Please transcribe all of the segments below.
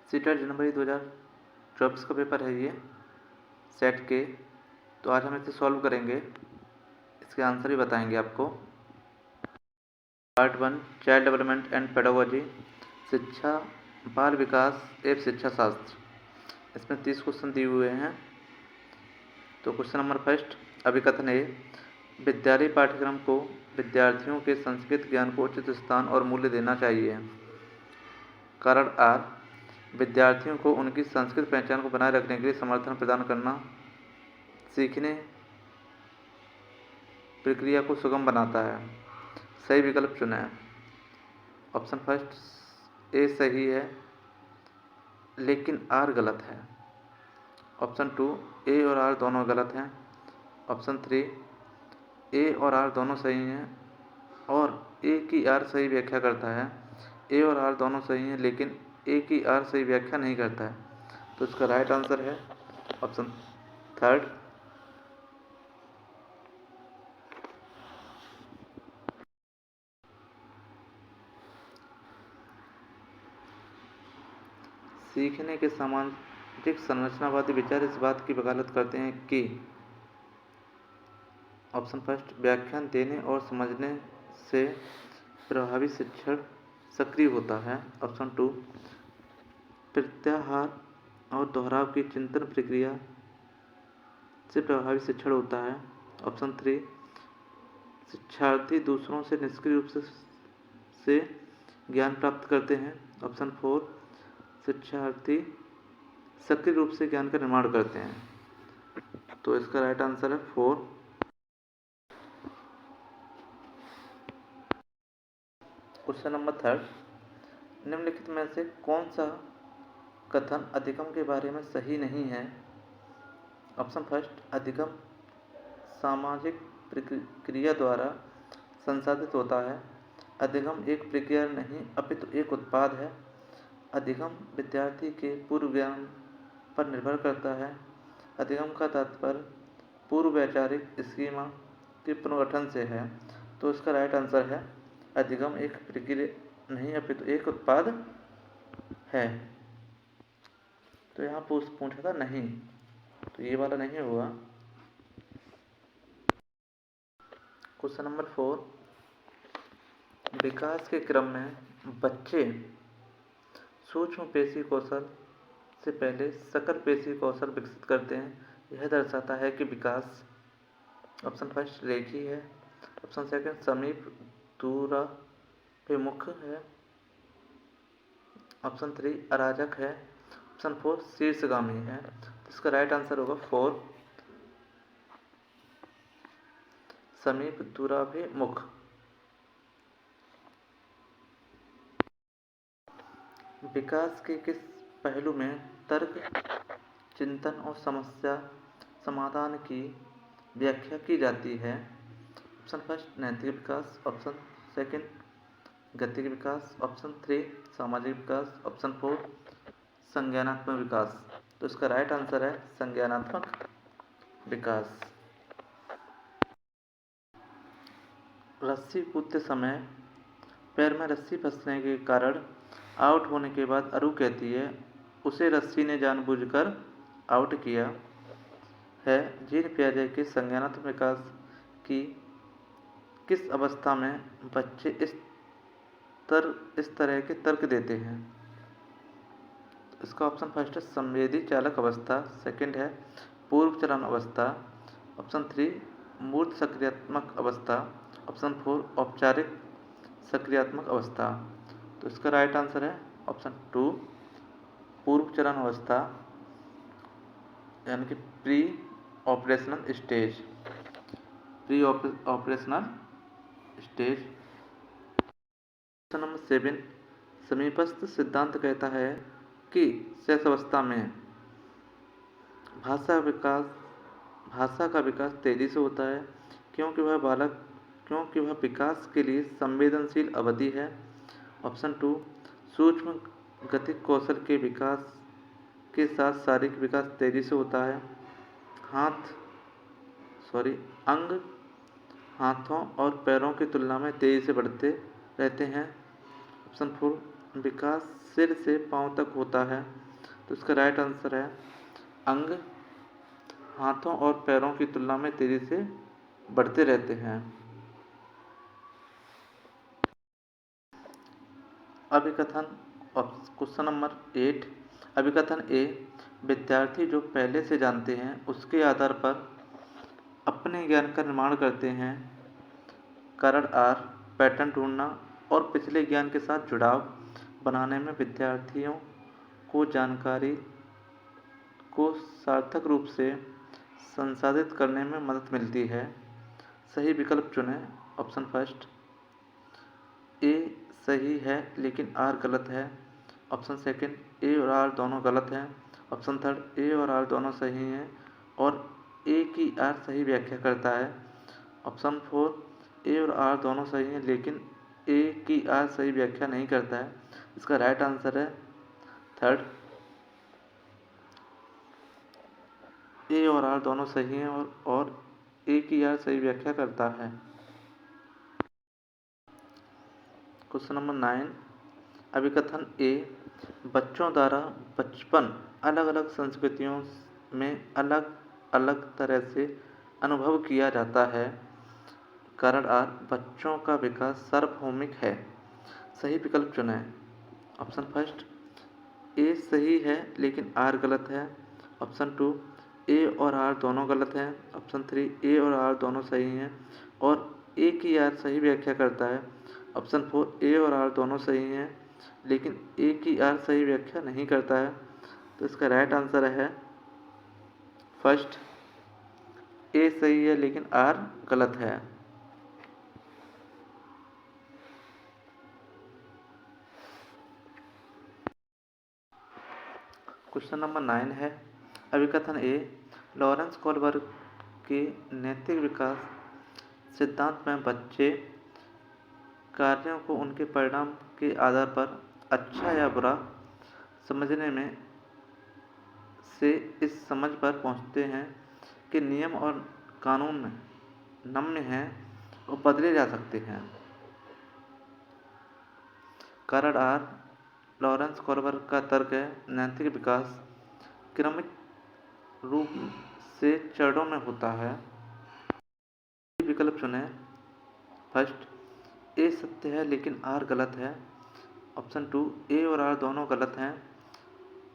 CTET जनवरी 2024 का paper है ये सेट के। तो आज हम इसे सॉल्व करेंगे, इसके आंसर भी बताएंगे आपको। Part 1 child development and pedagogy, शिक्षा, बाल विकास एवं शिक्षा शास्त्र। इसमें 30 क्वेश्चन दिए हुए हैं। तो क्वेश्चन नंबर फर्स्ट, अभिकथन ए, विद्यालय पाठ्यक्रम को विद्यार्थियों के संस्कृत ज्ञान को उचित स्थान और मूल्य देना चाहिए। कारण आर, विद्यार्थियों को उनकी सांस्कृतिक पहचान को बनाए रखने के लिए समर्थन प्रदान करना सीखने प्रक्रिया को सुगम बनाता है। सही विकल्प चुनें। ऑप्शन फर्स्ट ए सही है लेकिन आर गलत है। ऑप्शन 2 ए और आर दोनों गलत हैं। ऑप्शन 3 ए और आर दोनों सही हैं और ए की आर सही व्याख्या करता है। ए और आर दोनों सही हैं लेकिन ए की आर सही व्याख्या नहीं करता है। तो इसका राइट आंसर है ऑप्शन थर्ड। सीखने के सामाजिक संरचनावादी विचार इस बात की वकालत करते हैं कि ऑप्शन फर्स्ट, व्याख्यान देने और समझने से प्रभावी शिक्षण सक्रिय होता है। ऑप्शन 2, प्रत्याहार और दोहराव की चिंतन प्रक्रिया से प्रभावी शिक्षण होता है। ऑप्शन 3, शिक्षार्थी दूसरों से निष्क्रिय रूप से ज्ञान प्राप्त करते हैं। ऑप्शन 4, शिक्षार्थी सक्रिय रूप से ज्ञान का निर्माण करते हैं। तो इसका राइट आंसर है 4। क्वेश्चन नंबर थर्ड, निम्नलिखित में से कौन सा कथन अधिगम के बारे में सही नहीं है। ऑप्शन फर्स्ट, अधिगम सामाजिक प्रक्रिया द्वारा संसाधित होता है। अधिगम एक प्रक्रिया नहीं अपितु एक उत्पाद है। अधिगम विद्यार्थी के पूर्व ज्ञान पर निर्भर करता है। अधिगम का तात्पर्य पूर्व वैचारिक स्कीमा के पुनर्गठन से है। तो इसका राइट आंसर है अधिगम एक प्रक्रिया नहीं अपितु एक उत्पाद है। तो यहाँ पूछा था नहीं, तो ये वाला नहीं हुआ। क्वेश्चन नंबर 4, विकास के क्रम में बच्चे सूक्ष्म पेशी कौशल से पहले सकल पेशी कौशल विकसित करते हैं। यह दर्शाता है कि विकास ऑप्शन फर्स्ट रेखीय है। ऑप्शन सेकंड समीप दूराभिमुख है। ऑप्शन 3 अराजक है। ऑप्शन 4 शीर्षगामी है। तो इसका राइट आंसर होगा 4 समीप दूराभिमुख। विकास के किस पहलू में तर्क, चिंतन और समस्या समाधान की व्याख्या की जाती है। ऑप्शन फर्स्ट नैतिक विकास। ऑप्शन सेकंड गतिक विकास। ऑप्शन 3 सामाजिक विकास। ऑप्शन 4 संज्ञानात्मक विकास। तो इसका राइट आंसर है संज्ञानात्मक विकास। रस्सी कूदते समय पैर में रस्सी फंसने के कारण आउट होने के बाद अरु कहती है उसे रस्सी ने जानबूझकर आउट किया है। जीन पियाजे के संज्ञानात्मक विकास की किस अवस्था में बच्चे इस तरह के तर्क देते हैं। इसका ऑप्शन फर्स्ट है संवेदी चालक अवस्था। सेकंड है पूर्व चरण अवस्था। ऑप्शन 3 मूर्त सक्रियात्मक अवस्था। ऑप्शन 4 औपचारिक सक्रियात्मक अवस्था। तो इसका राइट आंसर है ऑप्शन 2 पूर्व चरण अवस्था यानी कि pre operational stage. Pre operational stage. Question number 7, समीपस्थ सिद्धांत कहता है कि सेक्स अवस्था में भाषा का विकास तेजी से होता है क्योंकि वह विकास के लिए संवेदनशील अवधि है। ऑप्शन 2 सूक्ष्म गतिक कौशल के विकास के साथ शारीरिक विकास तेजी से होता है। अंग हाथों और पैरों की तुलना में तेजी से बढ़ते रहते हैं। ऑप्शन 4 विकास सिर से पांव तक होता है। तो इसका राइट आंसर है अंग हाथों और पैरों की तुलना में तेजी से बढ़ते रहते हैं। अभिकथन क्वेश्चन नंबर 8। अभिकथन ए, विद्यार्थी जो पहले से जानते हैं उसके आधार पर अपने ज्ञान का निर्माण करते हैं। कारण आर, पैटर्न ढूंढना और पिछले ज्ञान के साथ जुड़ाव बनाने में विद्यार्थियों को जानकारी को सार्थक रूप से संसाधित करने में मदद मिलती है। सही विकल्प चुनें। ऑप्शन फर्स्ट ए सही है लेकिन आर गलत है। ऑप्शन सेकंड ए और आर दोनों गलत हैं। ऑप्शन थर्ड ए और आर दोनों सही हैं और ए की आर सही व्याख्या करता है। ऑप्शन फोर ए और आर दोनों सही हैं लेकिन ए की आर सही व्याख्या नहीं करता है। इसका राइट आंसर है थर्ड, ए और आर दोनों सही हैं और ए की आर सही व्याख्या करता है। Question number 9। अभिकथन ए, बच्चों द्वारा बचपन अलग अलग संस्कृतियों में अलग अलग तरह से अनुभव किया जाता है। कारण आर, बच्चों का विकास सार्वभौमिक है। सही विकल्प चुनें। ऑप्शन फर्स्ट ए सही है लेकिन आर गलत है। ऑप्शन टू ए और आर दोनों गलत हैं। ऑप्शन थ्री ए और आर दोनों सही हैं और ए की आर सही व्याख्या करता है। ऑप्शन फोर ए और आर दोनों सही हैं लेकिन ए की आर सही व्याख्या नहीं करता है। तो इसका राइट आंसर है फर्स्ट, ए सही है लेकिन आर गलत है। क्वेश्चन नंबर 9 है। अभिकथन ए, लॉरेंस कोलबर्ग के नैतिक विकास सिद्धांत में बच्चे कार्यों को उनके परिणाम के आधार पर अच्छा या बुरा समझने में से इस समझ पर पहुंचते हैं कि नियम और कानून नम्य हैं और बदले जा सकते हैं। कारण आर, लॉरेंस कोलबर्ग का तर्क है नैतिक विकास क्रमिक रूप से चरणों में होता है। विकल्प चुनें। फर्स्ट ए सत्य है लेकिन आर गलत है। ऑप्शन टू ए और आर दोनों गलत हैं।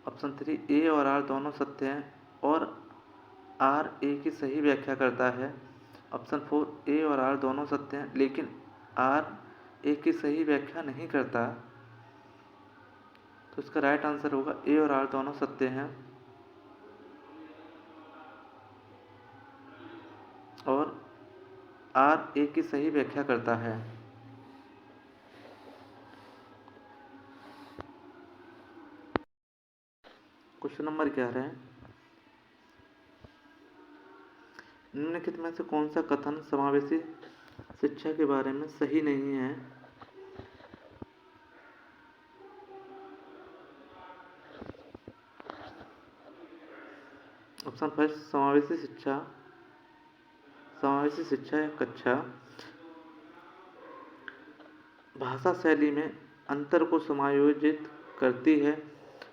ऑप्शन थ्री ए और आर दोनों सत्य हैं और आर ए की सही व्याख्या करता है। ऑप्शन फोर ए और आर दोनों सत्य हैं लेकिन आर ए की सही व्याख्या नहीं करता। तो इसका राइट आंसर होगा ए और आर दोनों सत्य हैं और आर ए की सही व्याख्या करता है। Question number 11। निम्नलिखित में से कौन सा कथन समावेशी शिक्षा के बारे में सही नहीं है? ऑप्शन फर्स्ट समावेशी शिक्षा या कक्षा भाषा शैली में अंतर को समायोजित करती है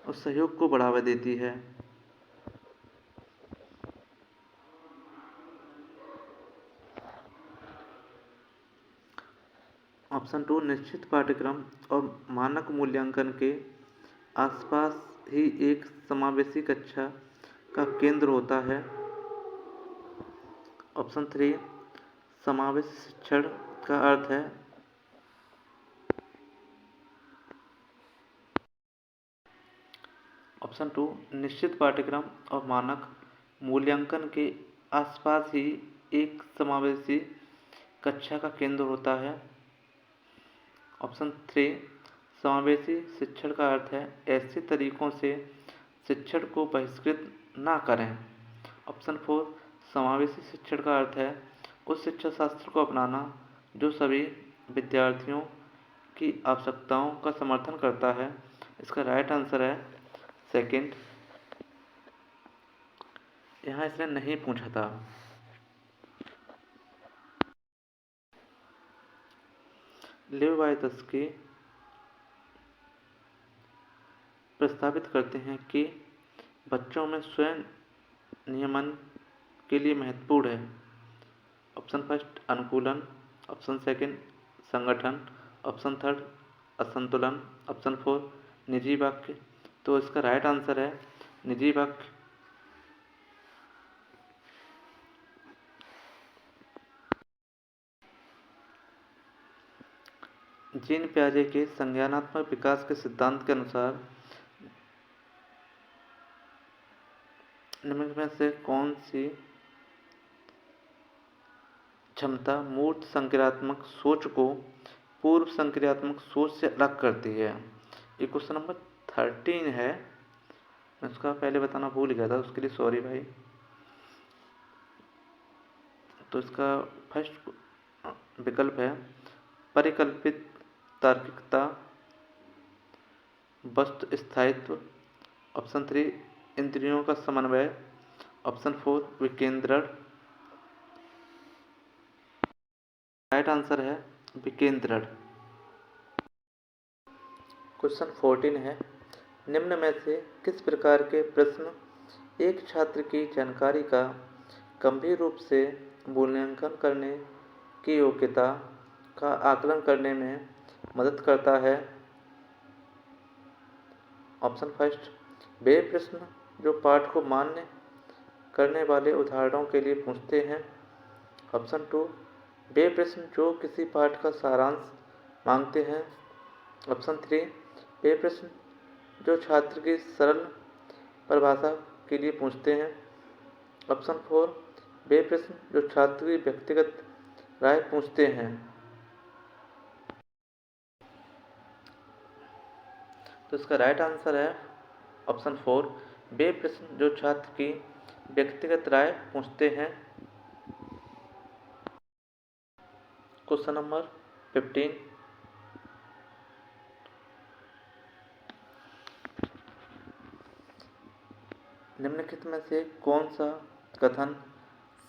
और सहयोग को बढ़ावा देती है। ऑप्शन टू निश्चित पाठ्यक्रम और मानक मूल्यांकन के आसपास ही एक समावेशी कक्षा का केंद्र होता है। ऑप्शन थ्री समावेशी शिक्षण का अर्थ है ऑप्शन टू निश्चित पाठ्यक्रम और मानक मूल्यांकन के आसपास ही एक समावेशी कक्षा का केंद्र होता है। ऑप्शन थ्री समावेशी शिक्षण का अर्थ है ऐसे तरीकों से शिक्षण को बहिष्कृत ना करें। ऑप्शन फोर समावेशी शिक्षण का अर्थ है उस शिक्षा शास्त्र को अपनाना जो सभी विद्यार्थियों की आवश्यकताओं का समर्थन करता है। इसका राइट आंसर है सेकंड, यहाँ इसने नहीं पूछा था। लेविवाइतस के प्रस्तावित करते हैं कि बच्चों में स्वयं नियमन के लिए महत्वपूर्ण है? ऑप्शन फर्स्ट अनुकूलन, ऑप्शन सेकंड संगठन, ऑप्शन थर्ड असंतुलन, ऑप्शन फोर निजी वाक्य। तो इसका राइट आंसर है निजी वाक्य। जीन पियाजे के संज्ञानात्मक विकास के सिद्धांत के अनुसार निम्न में से कौन सी क्षमता मूर्त संक्रियात्मक सोच को पूर्व संक्रियात्मक सोच से अलग करती है? ये क्वेश्चन नंबर 13 है। मैं उसका पहले बताना भूल गया था, उसके लिए सॉरी भाई। तो इसका फर्स्ट विकल्प है परिकल्पित तार्किकता, वस्तु स्थायित्व, ऑप्शन 3 इंद्रियों का समन्वय, ऑप्शन 4 विकेंद्रण। राइट आंसर है विकेंद्रण। क्वेश्चन 14 है निम्न में से किस प्रकार के प्रश्न एक छात्र की जानकारी का गंभीर रूप से मूल्यांकन करने की योग्यता का आकलन करने में मदद करता है? ऑप्शन फर्स्ट वे प्रश्न जो पाठ को मान्य करने वाले उदाहरणों के लिए पूछते हैं। ऑप्शन 2 वे प्रश्न जो किसी पाठ का सारांश मांगते हैं। ऑप्शन 3 वे प्रश्न जो छात्र की सरल परिभाषा के लिए पूछते हैं। ऑप्शन 4 वे प्रश्न जो छात्र की व्यक्तिगत राय पूछते हैं। तो इसका राइट आंसर है ऑप्शन 4 वे प्रश्न जो छात्र की व्यक्तिगत राय पूछते हैं। क्वेश्चन नंबर 15 निम्नलिखित में से कौन सा कथन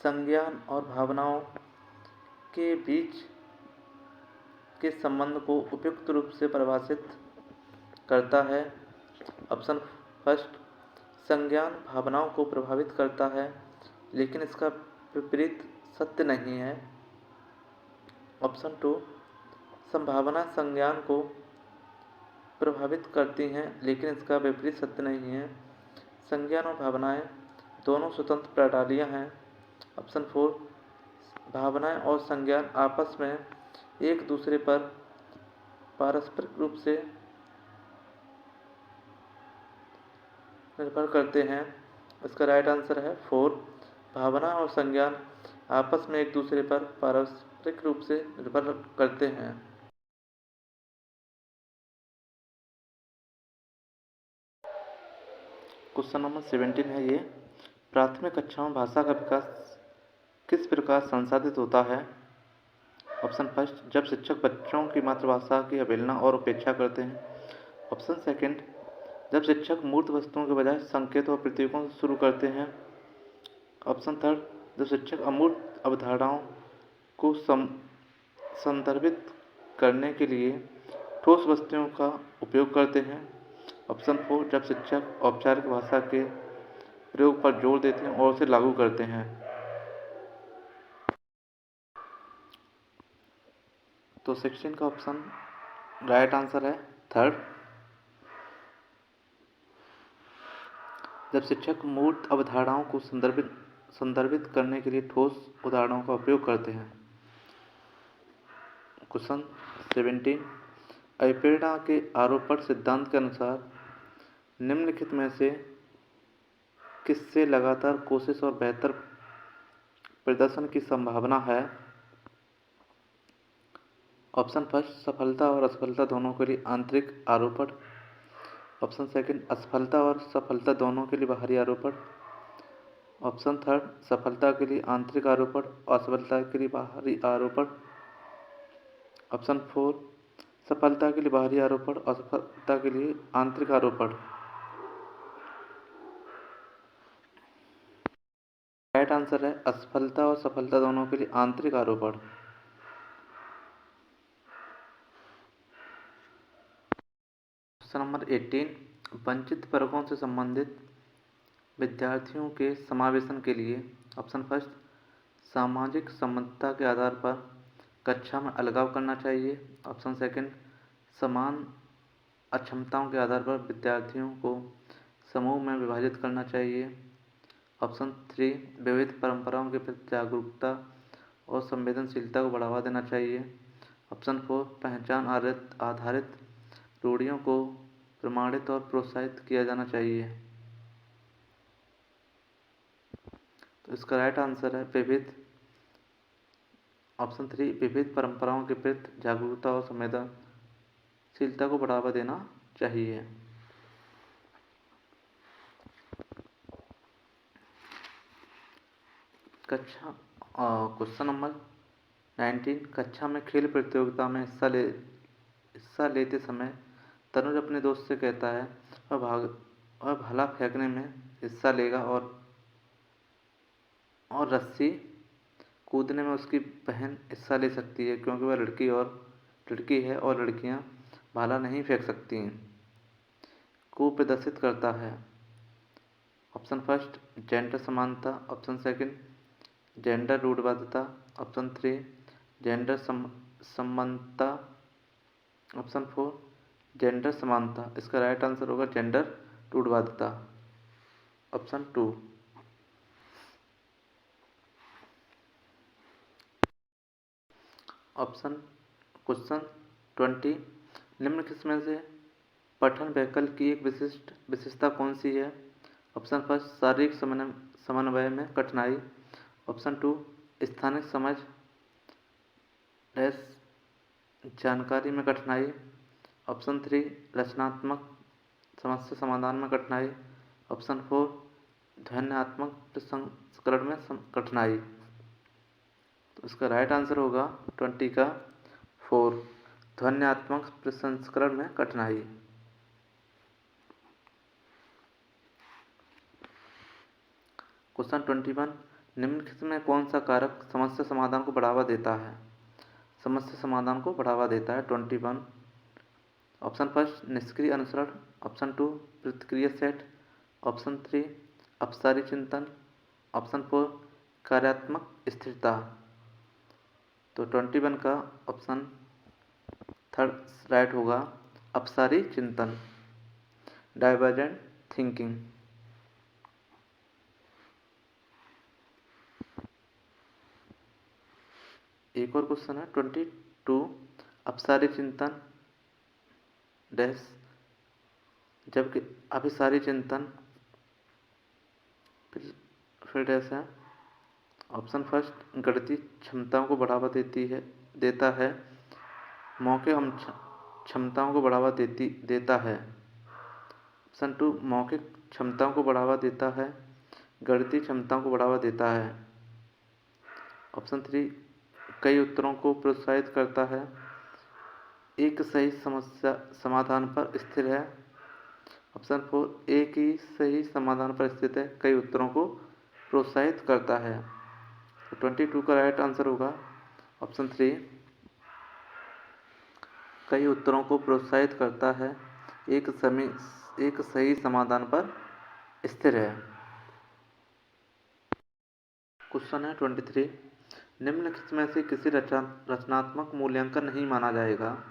संज्ञान और भावनाओं के बीच के संबंध को उपयुक्त रूप से परिभाषित करता है? ऑप्शन फर्स्ट संज्ञान भावनाओं को प्रभावित करता है लेकिन इसका विपरीत सत्य नहीं है। ऑप्शन 2 संभावना संज्ञान को प्रभावित करती हैं लेकिन इसका विपरीत सत्य नहीं है। संज्ञान और भावनाएं दोनों स्वतंत्र प्रणालियां हैं। ऑप्शन 4 भावनाएं और संज्ञान आपस में एक दूसरे पर पारस्परिक रूप से निर्भर करते हैं। इसका राइट आंसर है 4 भावना और संज्ञान आपस में एक दूसरे पर पारस्परिक रूप से निर्भर करते हैं। क्वेश्चन नंबर 17 है ये प्राथमिक कक्षा में भाषा का विकास किस प्रकार संसाधित होता है? ऑप्शन फर्स्ट जब शिक्षक बच्चों की मातृभाषा की अवहेलना और उपेक्षा करते हैं। ऑप्शन सेकंड जब शिक्षक मूर्त वस्तुओं के बजाय संकेत और प्रतीकों से शुरू करते हैं। ऑप्शन थर्ड जब शिक्षक अमूर्त अवधारणाओं को संदर्भित करने के लिए ठोस वस्तुओं का उपयोग करते हैं। ऑप्शन 4 जब शिक्षक औपचारिक भाषा के प्रयोग पर जोर देते हैं और उसे लागू करते हैं। तो 16 का ऑप्शन राइट आंसर है थर्ड जब शिक्षक मूर्त अवधारणाओं को संदर्भित करने के लिए ठोस उदाहरणों का उपयोग करते हैं। क्वेश्चन 17 अभिप्रेरणा के आरोपण सिद्धांत के अनुसार निम्नलिखित में से किससे लगातार कोशिश और बेहतर प्रदर्शन की संभावना है? ऑप्शन फर्स्ट सफलता और असफलता दोनों के लिए आंतरिक आरोपण। ऑप्शन सेकंड असफलता और सफलता दोनों के लिए बाहरी आरोपण। ऑप्शन थर्ड सफलता के लिए आंतरिक आरोपण और असफलता के लिए बाहरी आरोपण। ऑप्शन 4 सफलता के लिए बाहरी आरोपण और असफलता के लिए आंतरिक आरोपण। राइट आंसर है असफलता और सफलता दोनों के लिए आंतरिक आरोपण। क्वेश्चन नंबर 18 वंचित वर्गों से संबंधित विद्यार्थियों के समावेशन के लिए ऑप्शन फर्स्ट सामाजिक सम्मतता के आधार पर कक्षा में अलगाव करना चाहिए। ऑप्शन सेकंड समान अक्षमताओं के आधार पर विद्यार्थियों को समूह में विभाजित करना चाहिए। ऑप्शन थ्री विविध परंपराओं के प्रति जागरूकता और संवेदनशीलता को बढ़ावा देना चाहिए। ऑप्शन फोर पहचान आधारित रूढ़ियों को प्रमाणित और प्रोत्साहित किया जाना चाहिए। तो इसका राइट आंसर है विविध ऑप्शन थ्री विविध परंपराओं के प्रति जागरूकता और संवेदनशीलता को बढ़ावा देना चाहिए। कक्षा क्वेश्चन नंबर 19 कक्षा में खेल प्रतियोगिता में हिस्सा लेते समय तनुज अपने दोस्त से कहता है वह भाला फेंकने में हिस्सा लेगा और रस्सी कूदने में उसकी बहन हिस्सा ले सकती है क्योंकि वह लड़की है और लड़कियां भाला नहीं फेंक सकती हैं। को प्रदर्शित करता है। ऑप्शन फर्स्ट जेंडर समानता। ऑप्शन सेकंड जेंडर रूढ़िवादिता। ऑप्शन थ्री जेंडर समानता। ऑप्शन फोर जेंडर समानता। इसका राइट आंसर होगा जेंडर रूढ़िवादिता ऑप्शन टू। ऑप्शन क्वेश्चन 20 निम्नलिखित में से पठन वैकल्प की एक विशेषता कौन सी है। ऑप्शन फर्स्ट शारीरिक समन्वय में कठिनाई। ऑप्शन टू स्थानिक समझ जानकारी में कठिनाई। ऑप्शन थ्री रचनात्मक समस्या समाधान में कठिनाई। ऑप्शन फोर ध्वन्यात्मक प्रसंस्करण में कठिनाई। तो इसका राइट आंसर होगा 20 का 4 ध्वन्यात्मक प्रसंस्करण में कठिनाई। क्वेश्चन 21 निम्नलिखित में कौन सा कारक समस्या समाधान को बढ़ावा देता है। समस्या समाधान को बढ़ावा देता है 21। ऑप्शन फर्स्ट निष्क्रिय अनुसरण। ऑप्शन टू प्रतिक्रिया सेट। ऑप्शन थ्री अपसारी चिंतन। ऑप्शन फोर कार्यात्मक स्थिरता। तो 21 का ऑप्शन थर्ड राइट होगा अपसारी चिंतन डाइवर्जेंट थिंकिंग। एक और क्वेश्चन है 22 अपसारी चिंतन डैश जबकि अभिसारी चिंतन फिर डैश है। ऑप्शन फर्स्ट गणितीय क्षमताओं को बढ़ावा देता है। मौखिक क्षमताओं को बढ़ावा देता है। ऑप्शन टू मौखिक क्षमताओं को बढ़ावा देता है। गणितीय क्षमताओं को बढ़ावा देता है। ऑप्शन थ्री कई उत्तरों को प्रोत्साहित करता है। एक सही समस्या समाधान पर स्थिर है। ऑप्शन फोर एक ही सही समाधान पर स्थित है कई उत्तरों को प्रोत्साहित करता है। 22 का राइट आंसर होगा ऑप्शन थ्री कई उत्तरों को प्रोत्साहित करता है एक सही समाधान पर स्थिर है। क्वेश्चन है 23 निम्नलिखित में से किसी रचनात्मक मूल्यांकन नहीं माना जाएगा।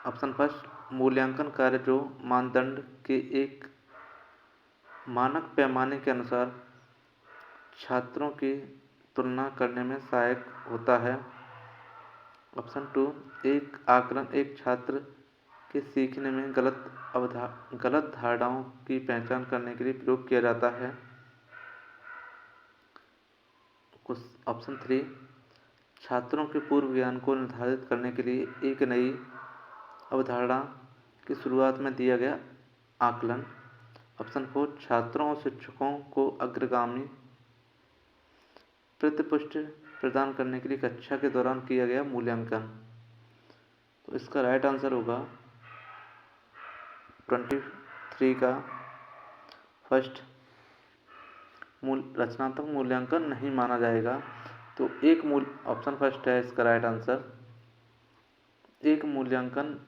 ऑप्शन फर्स्ट मूल्यांकन कार्य जो मानदंड के एक मानक पैमाने के अनुसार छात्रों की तुलना करने में सहायक होता है। ऑप्शन टू एक आकलन एक छात्र के सीखने में गलत धारणाओं की पहचान करने के लिए प्रयोग किया जाता है। ऑप्शन थ्री छात्रों के पूर्व ज्ञान को निर्धारित करने के लिए एक नई अवधारणा की शुरुआत में दिया गया आकलन। ऑप्शन फोर छात्रों और शिक्षकों को अग्रगामी प्रतिपुष्टि प्रदान करने के लिए कक्षा के दौरान किया गया मूल्यांकन। तो इसका राइट आंसर होगा 23 का फर्स्ट रचनात्मक मूल्यांकन नहीं माना जाएगा। तो ऑप्शन फर्स्ट है इसका राइट आंसर। एक मूल्यांकन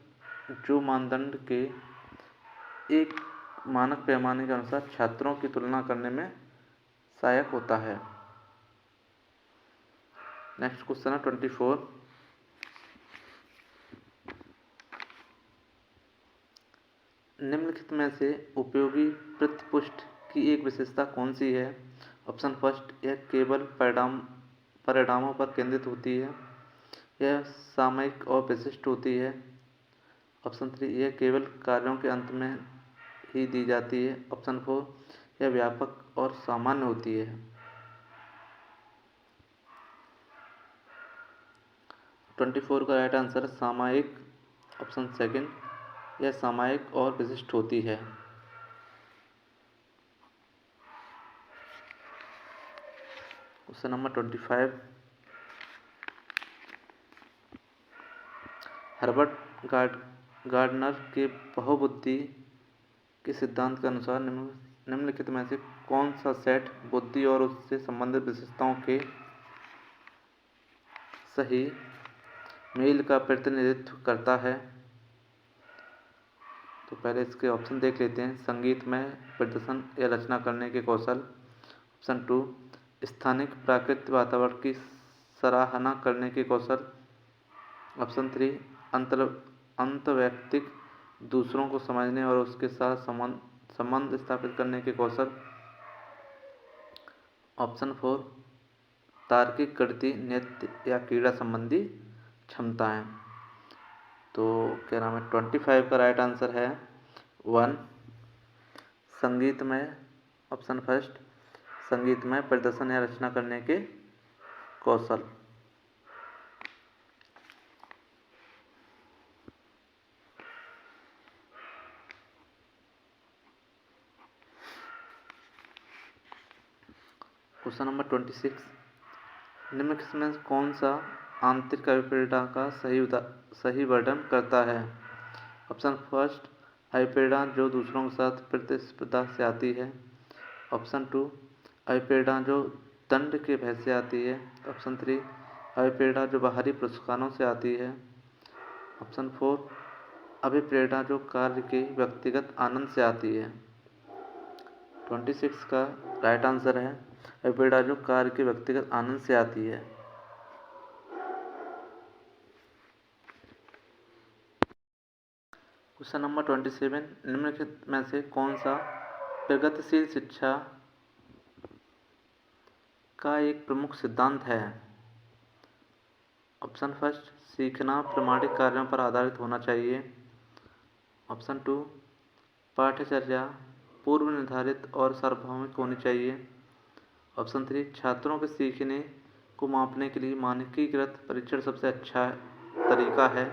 जो मानदंड के एक मानक पैमाने के अनुसार छात्रों की तुलना करने में सहायक होता है। नेक्स्ट क्वेश्चन है 24। निम्नलिखित में से उपयोगी प्रतिपुष्ट की एक विशेषता कौन सी है? ऑप्शन फर्स्ट, यह केवल परिणामों पर केंद्रित होती है। यह सामयिक और विशिष्ट होती है। ऑप्शन 3, यह केवल कार्यों के अंत में ही दी जाती है। ऑप्शन 4, यह व्यापक और सामान्य होती है। 24 का राइट आंसर सामयिक। ऑप्शन सेकंड, यह सामयिक और विशिष्ट होती है। Question number 25। हर्बर्ट गार्डनर के बहुबुद्धि के सिद्धांत के अनुसार निम्नलिखित में से कौन सा सेट बुद्धि और उससे संबंधित विशेषताओं के सही मेल का प्रतिनिधित्व करता है? तो पहले इसके ऑप्शन देख लेते हैं। संगीत में प्रदर्शन या रचना करने के कौशल। ऑप्शन 2, स्थानिक प्राकृतिक वातावरण की सराहना करने के कौशल। ऑप्शन 3, अंतर्वैयक्तिक दूसरों को समझने और उसके साथ संबंध स्थापित करने के कौशल। ऑप्शन 4, तार्किक, गणितीय, नृत्य या क्रीड़ा संबंधी क्षमताएं। तो क्या नाम है, 25 का राइट आंसर है 1, संगीत में। ऑप्शन फर्स्ट, संगीत में प्रदर्शन या रचना करने के कौशल। Question number 26। निम्नलिखित में कौन सा आंतरिक अभिप्रेरणा का सही वर्णन करता है? ऑप्शन फर्स्ट, अभिप्रेरणा जो दूसरों के साथ प्रतिस्पर्धा से आती है। ऑप्शन 2, अभिप्रेरणा जो दंड के भय से आती है। ऑप्शन 3, अभिप्रेरणा जो बाहरी पुरस्कारों से आती है। ऑप्शन 4, अभिप्रेरणा जो कार्य के व्यक्तिगत आनंद से आती है। 26 का राइट आंसर है अभिप्रेरणा जो कार्य के व्यक्तिगत आनंद से आती है। Question number 27। निम्नलिखित में से कौन सा प्रगतिशील शिक्षा का एक प्रमुख सिद्धांत है? ऑप्शन फर्स्ट, सीखना प्रामाणिक कार्यों पर आधारित होना चाहिए। ऑप्शन 2, पाठ्यचर्या पूर्व निर्धारित और सार्वभौमिक होनी चाहिए। ऑप्शन 3, छात्रों के सीखने को मापने के लिए मानकीकृत परीक्षण सबसे अच्छा तरीका है।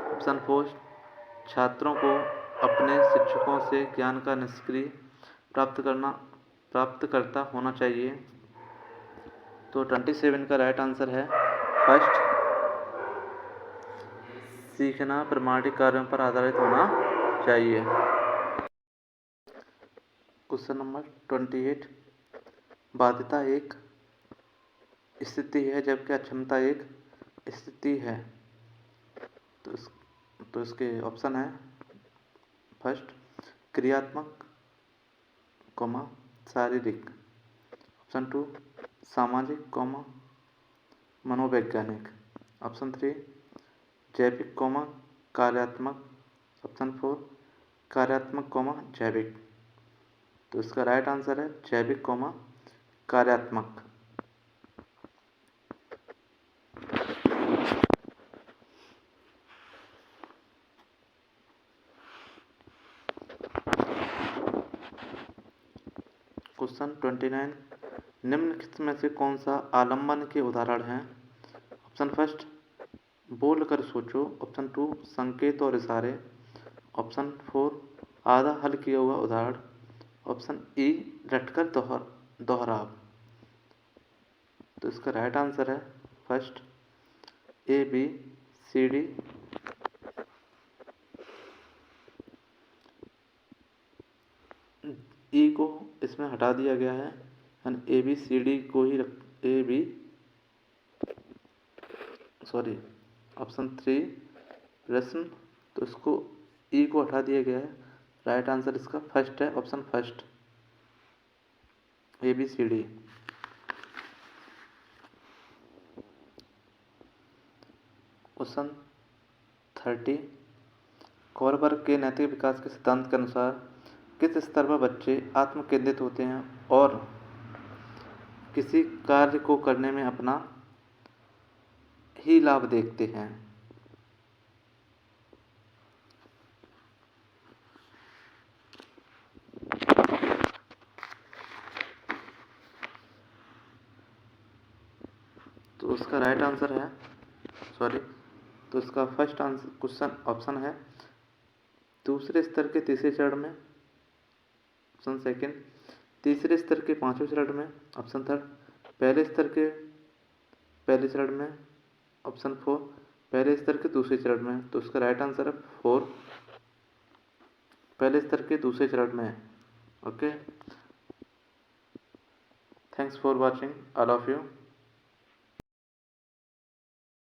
ऑप्शन 4, छात्रों को अपने शिक्षकों से ज्ञान का निष्क्रिय प्राप्तकर्ता होना चाहिए। तो 27 का राइट आंसर है फर्स्ट, सीखना प्रामाणिक कार्यों पर आधारित होना चाहिए। Question number 28। बाध्यता एक स्थिति है जबकि अक्षमता एक स्थिति है। तो इसके ऑप्शन है फर्स्ट, क्रियात्मक, शारीरिक। ऑप्शन 2, सामाजिक, मनोवैज्ञानिक। ऑप्शन 3, जैविक, कार्यात्मक। ऑप्शन 4, कार्यात्मक, जैविक। तो इसका राइट आंसर है जैविक, कार्यात्मक। क्वेश्चन 29। निम्नलिखित में से कौन सा आलंबन के उदाहरण हैं? ऑप्शन फर्स्ट, बोल कर सोचो। ऑप्शन 2, संकेत और इशारे। ऑप्शन 4, आधा हल किया हुआ उदाहरण। ऑप्शन ई, रटकर दोहराव। तो इसका राइट आंसर है first, A B C D. E को इसमें हटा दिया गया है, ए बी सी डी को ही ऑप्शन 3 प्रश्न, तो इसको ई को हटा दिया गया है, राइट आंसर इसका फर्स्ट है, option first, ABCD। Question 30, Kohlberg के नैतिक विकास के सिद्धांत के अनुसार किस स्तर पर बच्चे आत्म केंद्रित होते हैं और किसी कार्य को करने में अपना ही लाभ देखते हैं? तो उसका राइट आंसर है, तो इसका फर्स्ट आंसर क्वेश्चन ऑप्शन है दूसरे स्तर के तीसरे चरण में, ऑप्शन सेकंड तीसरे स्तर के पांचवें चरण में, ऑप्शन थर्ड पहले स्तर के पहले चरण में, ऑप्शन फोर पहले स्तर के दूसरे चरण में। तो उसका राइट आंसर है 4, पहले स्तर के दूसरे चरण में। Okay, thanks for watching all of you.